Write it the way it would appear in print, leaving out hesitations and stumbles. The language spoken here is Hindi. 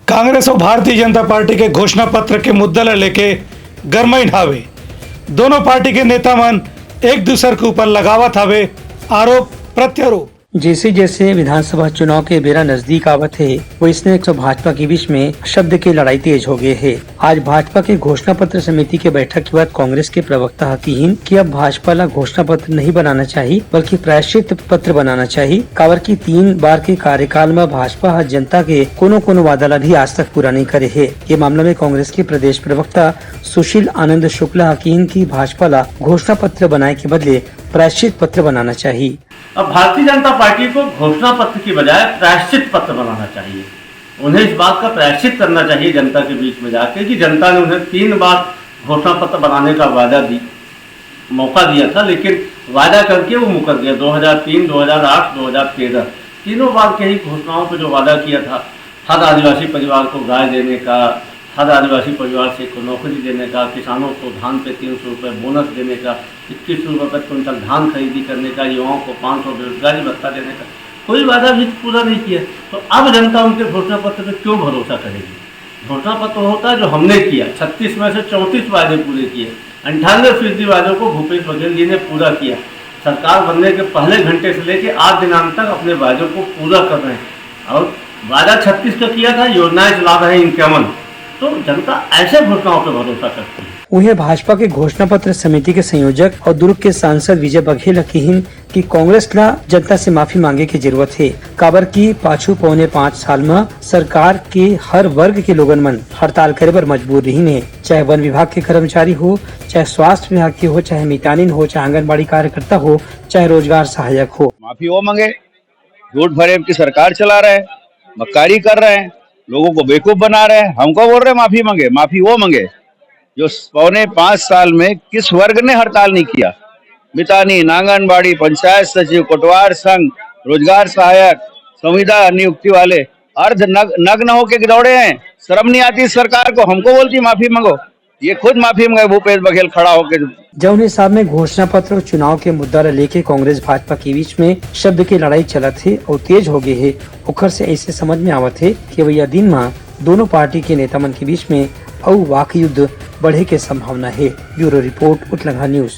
कांग्रेस और भारतीय जनता पार्टी के घोषणा पत्र के मुद्दा लेके गरमाई ढावे। दोनों पार्टी के नेता मन एक दूसरे के ऊपर लगावत हवे आरोप प्रत्यारोप। जैसे जैसे विधानसभा चुनाव के बेरा नजदीक आवत है, वैसने एक भाजपा के बीच में शब्द की लड़ाई तेज हो गई है। आज भाजपा के घोषणा पत्र समिति के बैठक के बाद कांग्रेस के प्रवक्ता हकीन कि अब भाजपा ला घोषणा पत्र नहीं बनाना चाहिए बल्कि प्रायश्चित पत्र बनाना चाहिए। काबर की 3 बार के कार्यकाल में भाजपा जनता के कोनो वादा ला भी आज तक पूरा नहीं करे है। ये मामला में कांग्रेस के प्रदेश प्रवक्ता सुशील आनंद शुक्ला हकीन की भाजपा ला घोषणा पत्र बनाए के बदले प्रायश्चित पत्र बनाना चाहिए। अब भारतीय जनता पार्टी को घोषणा पत्र की बजाय प्रायश्चित पत्र बनाना चाहिए। उन्हें इस बात का प्रायश्चित करना चाहिए जनता के बीच में जाके कि जनता ने उन्हें 3 बार घोषणा पत्र बनाने का मौका दिया था, लेकिन वादा करके वो मुकर गया। 2003, 2008, 2013 तीनों बार के ही घोषणाओं पर जो वादा किया था, हर आदिवासी परिवार को गाय देने का, हर आदिवासी परिवार से को नौकरी देने का, किसानों को धान पे 300 रुपये बोनस देने का, 21 रुपये पर क्विंटल धान खरीदी करने का, युवाओं को 500 बेरोजगारी भत्ता देने का, कोई वादा भी पूरा नहीं किया। तो अब जनता उनके घोषणा पत्र पर क्यों भरोसा करेगी? घोषणा पत्र होता है जो हमने किया, 36 में से 34 वादे पूरे किए, 98% वादों को भूपेश बघेल जी ने पूरा किया। सरकार बनने के पहले घंटे से लेकर आज दिनांक तक अपने वादों को पूरा कर रहे हैं और वादा 36 का किया था, योजनाएं चला रहे हैं 51। तो जनता ऐसे घोषणाओं पर भरोसा करती है। उन्हें भाजपा के घोषणा पत्र समिति के संयोजक और दुर्ग के सांसद विजय बघेल कहिन कि कांग्रेस ला जनता से माफी मांगे की जरूरत है। काबर की पाछू पौने 5 साल में सरकार के हर वर्ग के लोगन मन हड़ताल करे पर मजबूर रही है, चाहे वन विभाग के कर्मचारी हो, चाहे स्वास्थ्य विभाग के हो, चाहे मितानिन हो, चाहे आंगनबाड़ी कार्यकर्ता हो, चाहे रोजगार सहायक हो। माफी वो मांगे, झूठ फरेब की सरकार चला रहे हैं, मक्कारी कर रहे हैं, लोगों को बेवकूफ बना रहे हैं। हमको बोल रहे माफी मांगे। माफी वो मांगे जो पौने 5 साल में किस वर्ग ने हड़ताल नहीं किया। मितानी, आंगनबाड़ी, पंचायत सचिव, कोटवार संघ, रोजगार सहायक, संविदा नियुक्ति वाले अर्ध नग्न होके दौड़े हैं। शर्म नहीं आती सरकार को? हमको बोलती माफी मांगो, ये खुद माफी मांगे भूपेश बघेल खड़ा होके। जौन हिसाब में घोषणा पत्र और चुनाव के मुद्दा लेके कांग्रेस भाजपा के बीच में शब्द की लड़ाई चलत है और तेज हो गई है, ओखर से ऐसे समझ में आवत है कि भैया दिन में दोनों पार्टी के नेता मन के बीच में वाक युद्ध बढ़े के संभावना है। ब्यूरो रिपोर्ट, उत्तलंघा न्यूज।